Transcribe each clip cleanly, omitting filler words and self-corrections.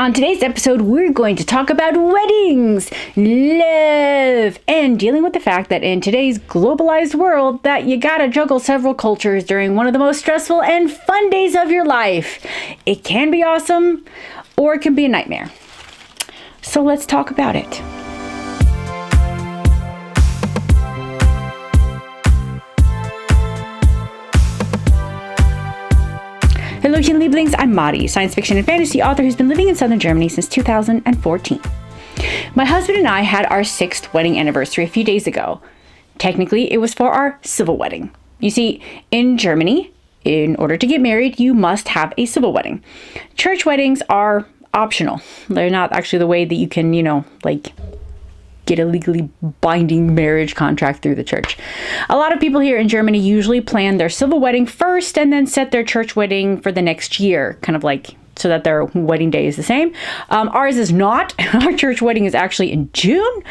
On today's episode, we're going to talk about weddings, love, and dealing with the fact that in today's globalized world that you gotta juggle several cultures during one of the most stressful and fun days of your life. It can be awesome, or it can be a nightmare. So let's talk about it. Hello, Lieblings. I'm Mari, science fiction and fantasy author who's been living in southern Germany since 2014. My husband and I had our 6th wedding anniversary a few days ago. Technically, it was for our civil wedding. You see, in Germany, in order to get married, you must have a civil wedding. Church weddings are optional. They're not actually the way that you can, get a legally binding marriage contract through the church. A lot of people here in Germany usually plan their civil wedding first and then set their church wedding for the next year, kind of like so that their wedding day is the same. Ours is not. Our church wedding is actually in June.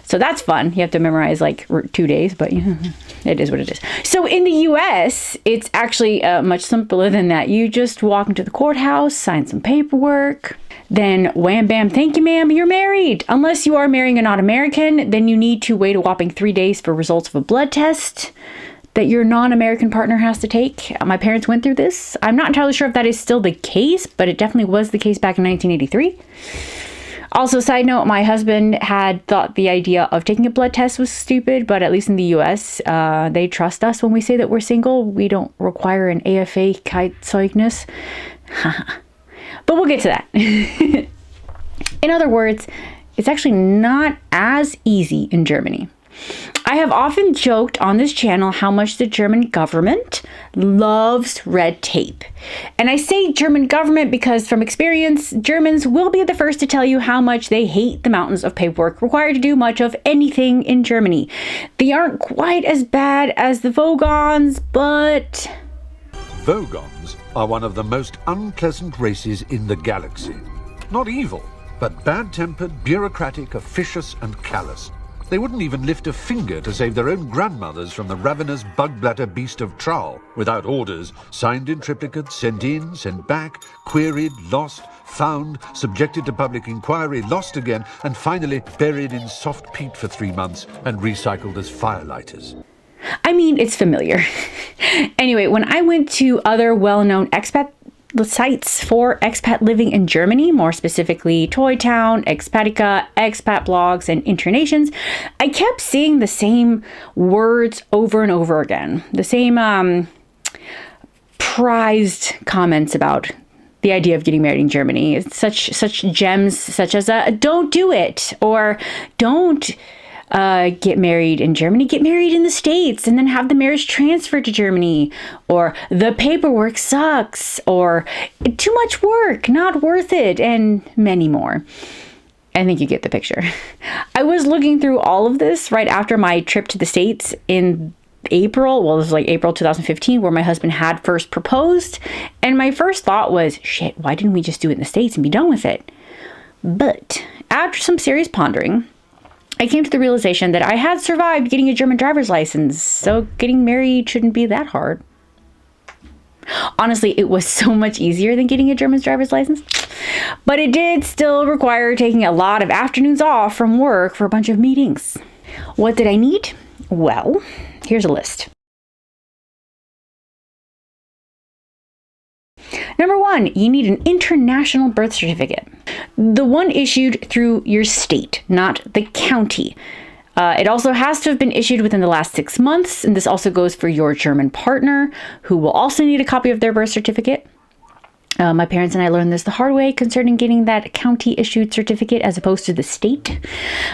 So that's fun. You have to memorize 2 days, but it is what it is. So in the US, it's actually much simpler than that. You just walk into the courthouse, sign some paperwork, then wham bam, thank you ma'am, you're married. Unless you are marrying a non-American, then you need to wait a whopping 3 days for results of a blood test that your non-American partner has to take. My parents went through this. I'm not entirely sure if that is still the case, but it definitely was the case back in 1983. Also, side note, my husband had thought the idea of taking a blood test was stupid, but at least in the US, they trust us when we say that we're single. We don't require an AFA Zeugnis. But we'll get to that. In other words, it's actually not as easy in Germany. I have often joked on this channel how much the German government loves red tape. And I say German government because from experience, Germans will be the first to tell you how much they hate the mountains of paperwork required to do much of anything in Germany. They aren't quite as bad as the Vogons, but... Vogons are one of the most unpleasant races in the galaxy. Not evil, but bad-tempered, bureaucratic, officious, and callous. They wouldn't even lift a finger to save their own grandmothers from the ravenous bug-bladder beast of Traal, without orders, signed in triplicate, sent in, sent back, queried, lost, found, subjected to public inquiry, lost again, and finally buried in soft peat for 3 months and recycled as firelighters. I mean, it's familiar. Anyway, when I went to other well-known expat sites for expat living in Germany, more specifically Toy Town, Expatica, expat blogs, and internations, I kept seeing the same words over and over again. The same prized comments about the idea of getting married in Germany. It's such gems such as don't do it, or don't get married in Germany, get married in the States and then have the marriage transferred to Germany, or the paperwork sucks, or too much work, not worth it, and many more. I think you get the picture. I was looking through all of this right after my trip to the States in April. Well, this was April 2015, where my husband had first proposed. And my first thought was, shit, why didn't we just do it in the States and be done with it? But after some serious pondering, I came to the realization that I had survived getting a German driver's license, so getting married shouldn't be that hard. Honestly, it was so much easier than getting a German driver's license, but it did still require taking a lot of afternoons off from work for a bunch of meetings. What did I need? Well, here's a list. Number 1, you need an international birth certificate. The one issued through your state, not the county. It also has to have been issued within the last 6 months, and this also goes for your German partner, who will also need a copy of their birth certificate. My parents and I learned this the hard way concerning getting that county-issued certificate as opposed to the state.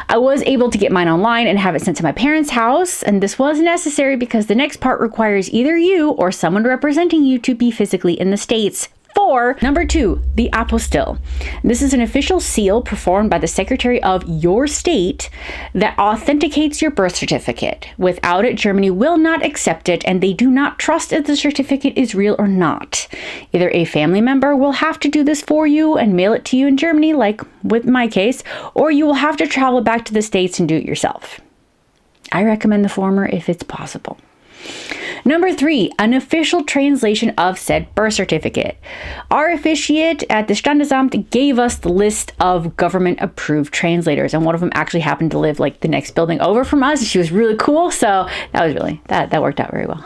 I was able to get mine online and have it sent to my parents' house, and this was necessary because the next part requires either you or someone representing you to be physically in the States. For number 2, the apostille. This is an official seal performed by the Secretary of your state that authenticates your birth certificate. Without it, Germany will not accept it, and they do not trust if the certificate is real or not. Either a family member will have to do this for you and mail it to you in Germany, like with my case, or you will have to travel back to the States and do it yourself. I recommend the former if it's possible. Number 3, an official translation of said birth certificate. Our officiate at the Standesamt gave us the list of government-approved translators, and one of them actually happened to live like the next building over from us. She was really cool, so that worked out very well.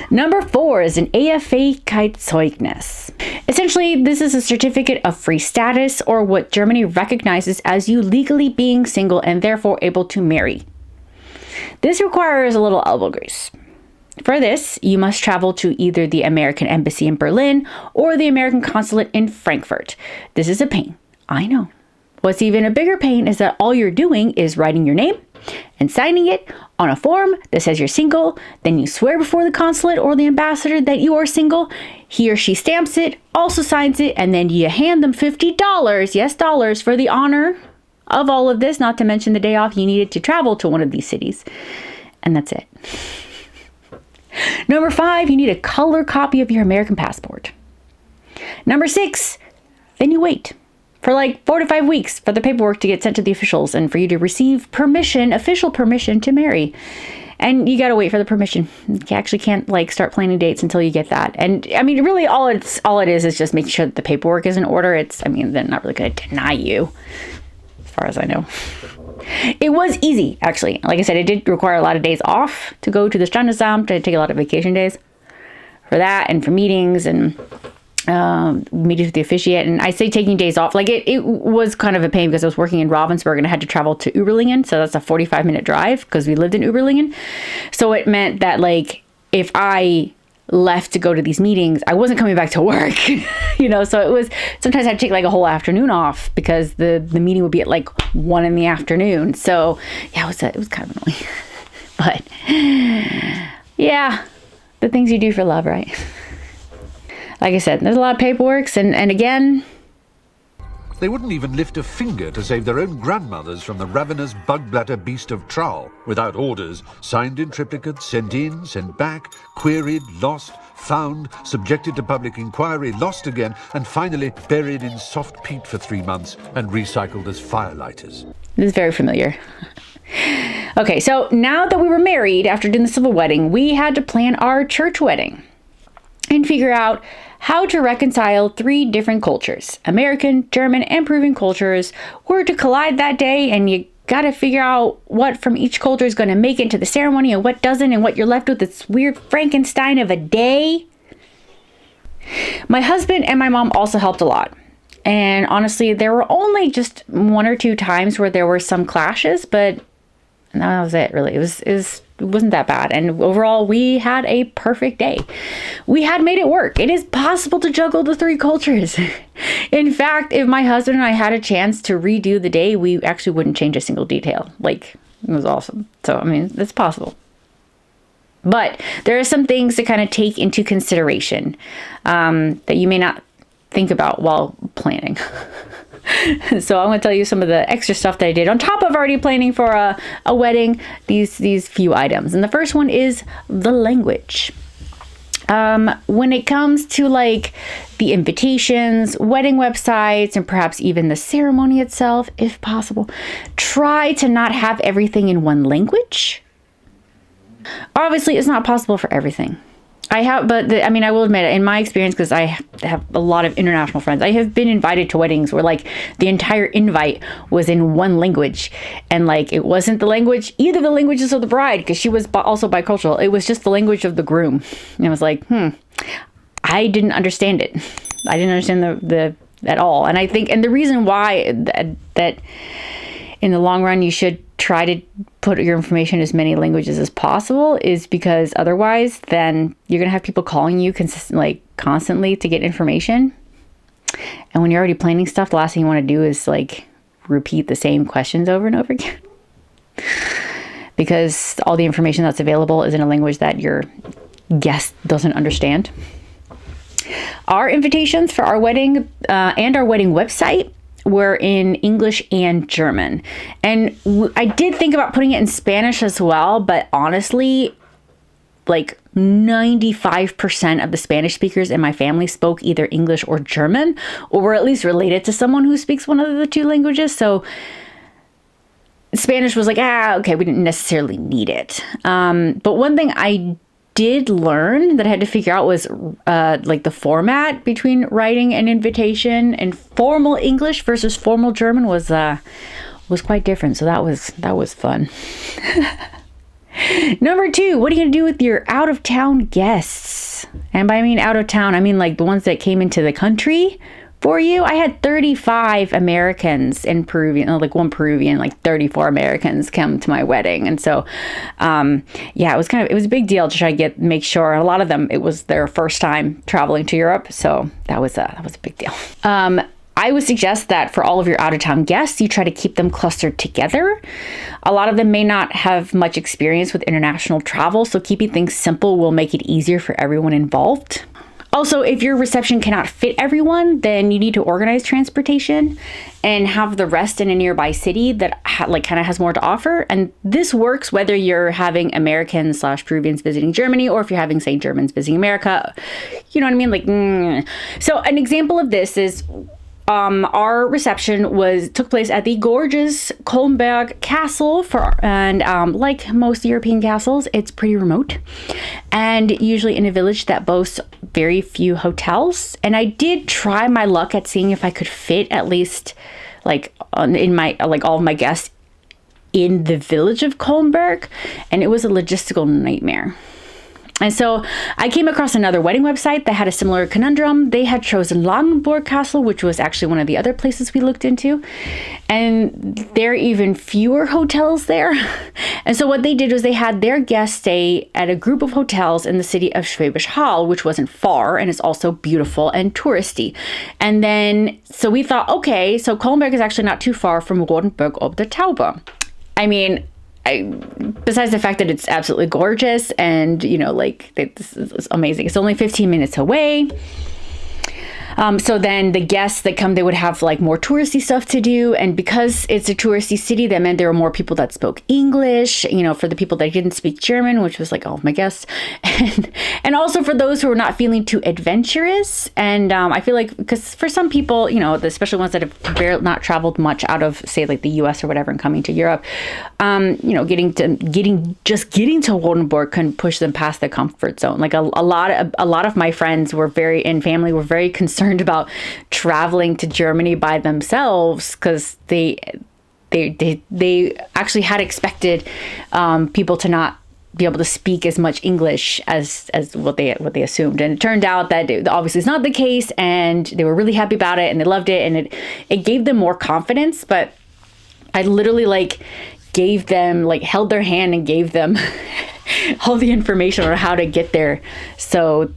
Number 4 is an Ehefahrigkeitszeugnis. Essentially, this is a certificate of free status, or what Germany recognizes as you legally being single and therefore able to marry. This requires a little elbow grease. For this, you must travel to either the American Embassy in Berlin or the American Consulate in Frankfurt. This is a pain, I know. What's even a bigger pain is that all you're doing is writing your name and signing it on a form that says you're single. Then you swear before the consulate or the ambassador that you are single. He or she stamps it, also signs it, and then you hand them $50, yes, dollars, for the honor of all of this, not to mention the day off you needed to travel to one of these cities. And that's it. Number 5, you need a color copy of your American passport. Number 6, then you wait for like 4 to 5 weeks for the paperwork to get sent to the officials and for you to receive permission, official permission to marry. And you got to wait for the permission. You actually can't like start planning dates until you get that. And I mean, really all it is just making sure that the paperwork is in order. They're not really going to deny you, as far as I know. It was easy, actually. Like I said, it did require a lot of days off to go to the Standesamt, to take a lot of vacation days for that and for meetings and meetings with the officiate. And I say taking days off, like it was kind of a pain because I was working in Ravensburg and I had to travel to Überlingen. So that's a 45-minute drive because we lived in Überlingen. So it meant that like if I left to go to these meetings, I wasn't coming back to work, so it was, sometimes I'd take like a whole afternoon off because the meeting would be at like 1 p.m. So yeah, it was kind of annoying, but yeah, the things you do for love, right? Like I said, there's a lot of paperwork and again, They wouldn't even lift a finger to save their own grandmothers from the ravenous bug-bladder beast of Troll, without orders, signed in triplicate, sent in, sent back, queried, lost, found, subjected to public inquiry, lost again, and finally buried in soft peat for 3 months and recycled as firelighters. This is very familiar. Okay, so now that we were married, after doing the civil wedding, we had to plan our church wedding and figure out how to reconcile 3 different cultures. American, German, and Peruvian cultures were to collide that day, and you got to figure out what from each culture is going to make it into the ceremony and what doesn't, and what you're left with this weird Frankenstein of a day. My husband and my mom also helped a lot. And honestly, there were only just 1 or 2 times where there were some clashes, but that was it, really. It wasn't that bad. And overall, we had a perfect day. We had made it work. It is possible to juggle the 3 cultures. In fact, if my husband and I had a chance to redo the day, we actually wouldn't change a single detail. Like, it was awesome. So, I mean, it's possible. But there are some things to kind of take into consideration that you may not think about while planning. So I'm going to tell you some of the extra stuff that I did on top of already planning for a wedding, these few items. And the first one is the language. When it comes to like the invitations, wedding websites, and perhaps even the ceremony itself, if possible, try to not have everything in one language. Obviously, it's not possible for everything. I will admit, in my experience, because I have a lot of international friends, I have been invited to weddings where like the entire invite was in one language, and like it wasn't the language, either the languages of the bride, because she was also bicultural. It was just the language of the groom, and I was like, I didn't understand it. I didn't understand the at all, and I think, and the reason why that in the long run you should try to put your information in as many languages as possible is because otherwise then you're going to have people calling you constantly to get information. And when you're already planning stuff, the last thing you want to do is like repeat the same questions over and over again. Because all the information that's available is in a language that your guest doesn't understand. Our invitations for our wedding and our wedding website were in English and German. And I did think about putting it in Spanish as well, but honestly, like 95% of the Spanish speakers in my family spoke either English or German, or were at least related to someone who speaks one of the 2 languages. So Spanish was like, okay, we didn't necessarily need it. But one thing I did learn that I had to figure out was like the format between writing an invitation, and formal English versus formal German was quite different. So that was fun. Number 2, what are you going to do with your out-of-town guests? And by out of town, I mean like the ones that came into the country for you. I had 35 Americans in Peruvian, like one Peruvian, like 34 Americans come to my wedding. And so, yeah, it was a big deal to try to make sure. A lot of them, it was their first time traveling to Europe. So that was a big deal. I would suggest that for all of your out-of-town guests, you try to keep them clustered together. A lot of them may not have much experience with international travel, so keeping things simple will make it easier for everyone involved. Also, if your reception cannot fit everyone, then you need to organize transportation and have the rest in a nearby city that kind of has more to offer. And this works whether you're having Americans/Peruvians visiting Germany, or if you're having, say, Germans visiting America. You know what I mean? So an example of this is our reception took place at the gorgeous Kölnberg Castle, and like most European castles, it's pretty remote, and usually in a village that boasts very few hotels. And I did try my luck at seeing if I could fit at least in my all of my guests in the village of Kölnberg, and it was a logistical nightmare. And so I came across another wedding website that had a similar conundrum. They had chosen Langenburg Castle, which was actually one of the other places we looked into. And there are even fewer hotels there. And so what they did was they had their guests stay at a group of hotels in the city of Schwäbisch Hall, which wasn't far and is also beautiful and touristy. And then, so we thought, okay, so Kölnberg is actually not too far from Rodenburg ob der Taube. I mean, besides the fact that it's absolutely gorgeous and, this is amazing. It's only 15 minutes away. So then the guests that come, they would have more touristy stuff to do. And because it's a touristy city, that meant there were more people that spoke English, for the people that didn't speak German, which was all of my guests. And also for those who are not feeling too adventurous. And I feel like, because for some people, especially ones that have not traveled much out of, say, the US or whatever, and coming to Europe, getting to Rodenburg can push them past their comfort zone. A lot of my friends and family were very concerned about traveling to Germany by themselves, because they actually had expected people to not be able to speak as much English as what they assumed. And it turned out that obviously it's not the case, and they were really happy about it and they loved it, and it gave them more confidence. But I literally gave them, held their hand and gave them all the information on how to get there. So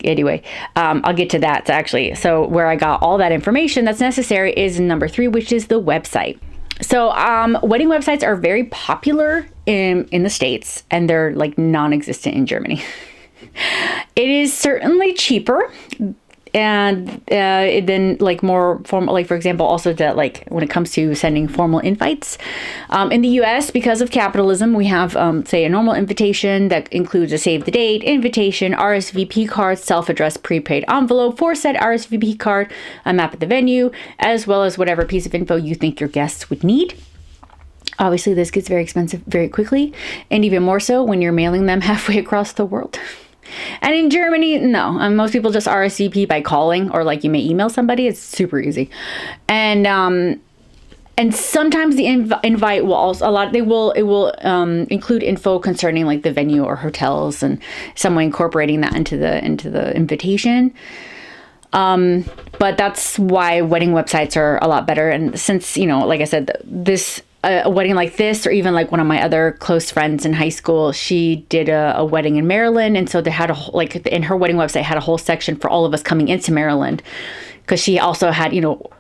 anyway, I'll get to that actually. So where I got all that information that's necessary is number 3, which is the website. So wedding websites are very popular in the States, and they're non-existent in Germany. It is certainly cheaper. And then more formal, for example, also that when it comes to sending formal invites in the US, because of capitalism, we have say a normal invitation that includes a save the date invitation, RSVP card, self-addressed prepaid envelope for said RSVP card, a map of the venue, as well as whatever piece of info you think your guests would need. Obviously, this gets very expensive very quickly, and even more so when you're mailing them halfway across the world. And in Germany, no. Most people just RSVP by calling, or you may email somebody. It's super easy. And sometimes the invite will also it will include info concerning the venue or hotels, and some way incorporating that into the invitation. But that's why wedding websites are a lot better. And since, like I said, this a wedding like this, or even one of my other close friends in high school, she did a wedding in Maryland. And so they had in her wedding website had a whole section for all of us coming into Maryland, because she also had,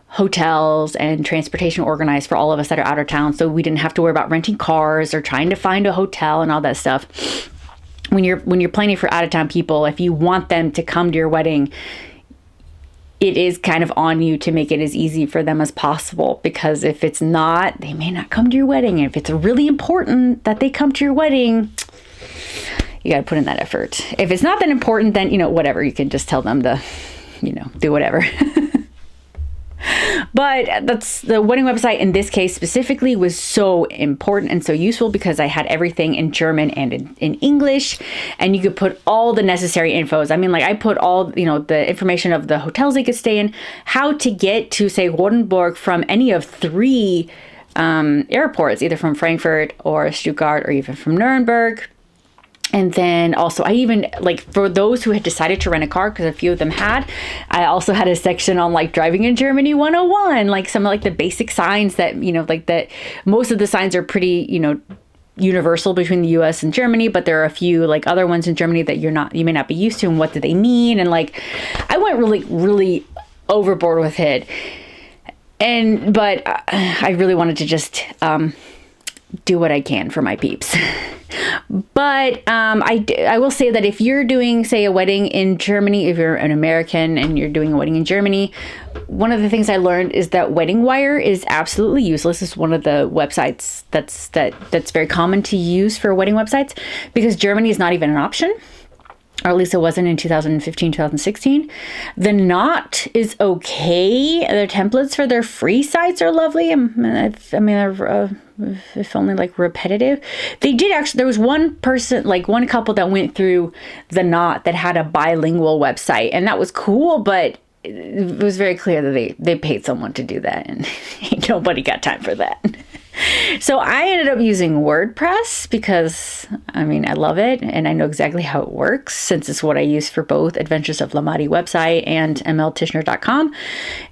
hotels and transportation organized for all of us that are out of town. So we didn't have to worry about renting cars or trying to find a hotel and all that stuff. When you're planning for out of town people, if you want them to come to your wedding, it is kind of on you to make it as easy for them as possible, because if it's not, they may not come to your wedding. And if it's really important that they come to your wedding, you got to put in that effort. If it's not that important, then, whatever, you can just tell them to, do whatever. But that's the wedding website in this case specifically was so important and so useful because I had everything in German and in English, and you could put all the necessary infos. I mean, like I put all, the information of the hotels they could stay in, how to get to, say, Rotenburg from any of 3 airports, either from Frankfurt or Stuttgart or even from Nuremberg. And then also I even, like, for those who had decided to rent a car, because a few of them had, I also had a section on like driving in Germany 101, like some of like the basic signs that, that most of the signs are pretty, universal between the US and Germany, but there are a few like other ones in Germany that you may not be used to, and what do they mean? And like, I went really, really overboard with it. But I really wanted to just, do what I can for my peeps. But I will say that if you're doing, say, a wedding in Germany, if you're an American and you're doing a wedding in Germany, one of the things I learned is that Wedding Wire is absolutely useless. It's one of the websites that's very common to use for wedding websites, because Germany is not even an option. Or at least it wasn't in 2015, 2016. The Knot is okay. Their templates for their free sites are lovely. I mean, they're, if only like repetitive. They did actually, there was one couple that went through The Knot that had a bilingual website, and that was cool, but it was very clear that they paid someone to do that, and nobody got time for that. So I ended up using WordPress because, I love it and I know exactly how it works, since it's what I use for both Adventures of Lamati website and mltishner.com.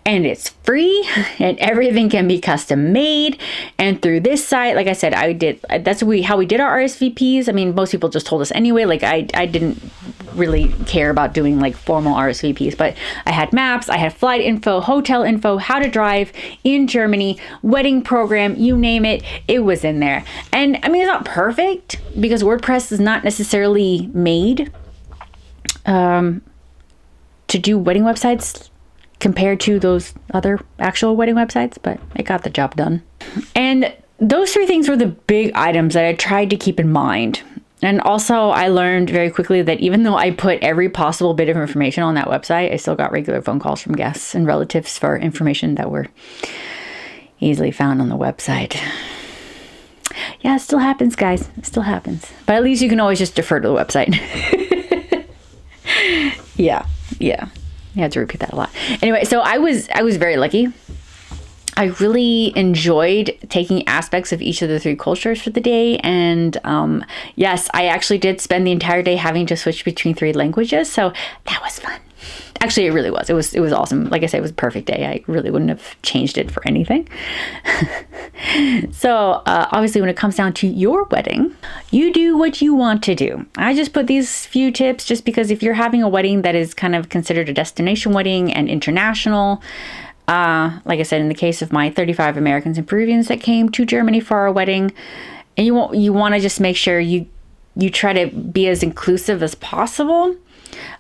And it's free and everything can be custom made. And through this site, like I said, that's how we did our RSVPs. I mean, most people just told us anyway. Like I didn't really care about doing like formal RSVPs, but I had maps, I had flight info, hotel info, how to drive in Germany, wedding program, you name it, it was in there. And I mean, it's not perfect because WordPress is not necessarily made to do wedding websites compared to those other actual wedding websites, but it got the job done. And those 3 things were the big items that I tried to keep in mind. And also I learned very quickly that even though I put every possible bit of information on that website, I still got regular phone calls from guests and relatives for information that were easily found on the website. Yeah, it still happens, guys. It still happens. But at least you can always just defer to the website. Yeah. You had to repeat that a lot. Anyway, so I was very lucky. I really enjoyed taking aspects of each of the 3 cultures for the day. And yes, I actually did spend the entire day having to switch between 3 languages. So that was fun. Actually, it really was. It was awesome. Like I said, it was a perfect day. I really wouldn't have changed it for anything. So obviously, when it comes down to your wedding, you do what you want to do. I just put these few tips just because if you're having a wedding that is kind of considered a destination wedding and international, like I said, in the case of my 35 Americans and Peruvians that came to Germany for our wedding, and you want to just make sure you try to be as inclusive as possible.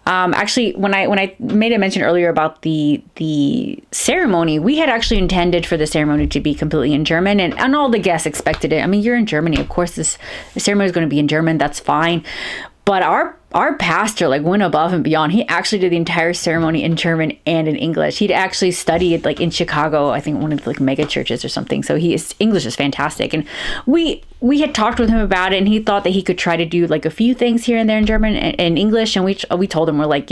Actually, when I made a mention earlier about the ceremony, we had actually intended for the ceremony to be completely in German, and all the guests expected it. I mean, you're in Germany, of course, the ceremony is going to be in German. That's fine. But our pastor went above and beyond. He actually did the entire ceremony in German and in English. He'd actually studied in Chicago, I think one of the mega churches or something. So English is fantastic. And we had talked with him about it, and he thought that he could try to do a few things here and there in German and English. And we told him, we're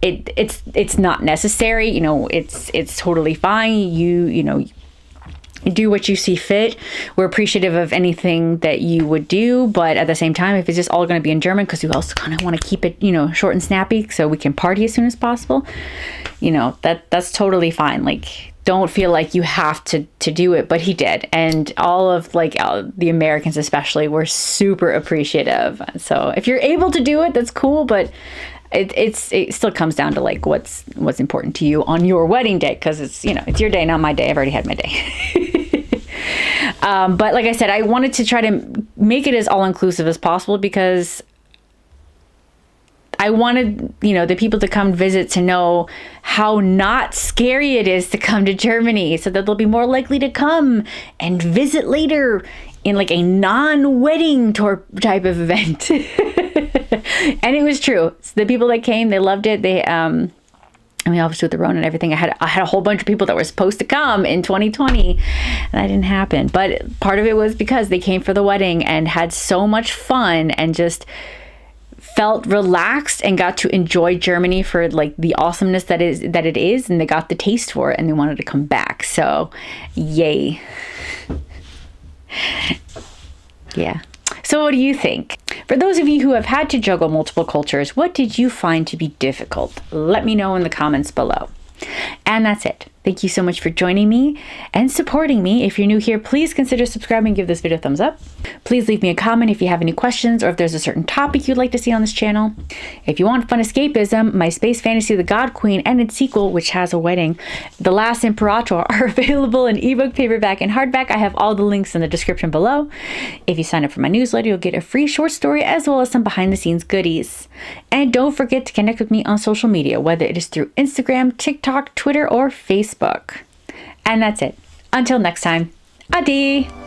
it's not necessary. It's totally fine. You do what you see fit. We're appreciative of anything that you would do, but at the same time, if it's just all going to be in German, because we also kind of want to keep it, short and snappy so we can party as soon as possible, that's totally fine. Don't feel like you have to do it, but he did. And all of the Americans especially were super appreciative. So if you're able to do it, that's cool, but it still comes down to what's important to you on your wedding day, because it's your day, not my day. I've already had my day. But like I said, I wanted to try to make it as all-inclusive as possible, because I wanted the people to come visit to know how not scary it is to come to Germany, so that they'll be more likely to come and visit later in a non-wedding tour type of event. And it was true. So the people that came, they loved it. I mean, obviously with the Rona and everything, I had a whole bunch of people that were supposed to come in 2020, and that didn't happen. But part of it was because they came for the wedding and had so much fun and just felt relaxed and got to enjoy Germany for like the awesomeness that it is, and they got the taste for it and they wanted to come back. So, yay. Yeah. So what do you think? For those of you who have had to juggle multiple cultures, what did you find to be difficult? Let me know in the comments below. And that's it. Thank you so much for joining me and supporting me. If you're new here, please consider subscribing and give this video a thumbs up. Please leave me a comment if you have any questions or if there's a certain topic you'd like to see on this channel. If you want fun escapism, my space fantasy The God Queen and its sequel, which has a wedding, The Last Imperator, are available in ebook, paperback, and hardback. I have all the links in the description below. If you sign up for my newsletter, you'll get a free short story as well as some behind the scenes goodies. And don't forget to connect with me on social media, whether it is through Instagram, TikTok, Twitter, or Facebook. And that's it. Until next time, adi!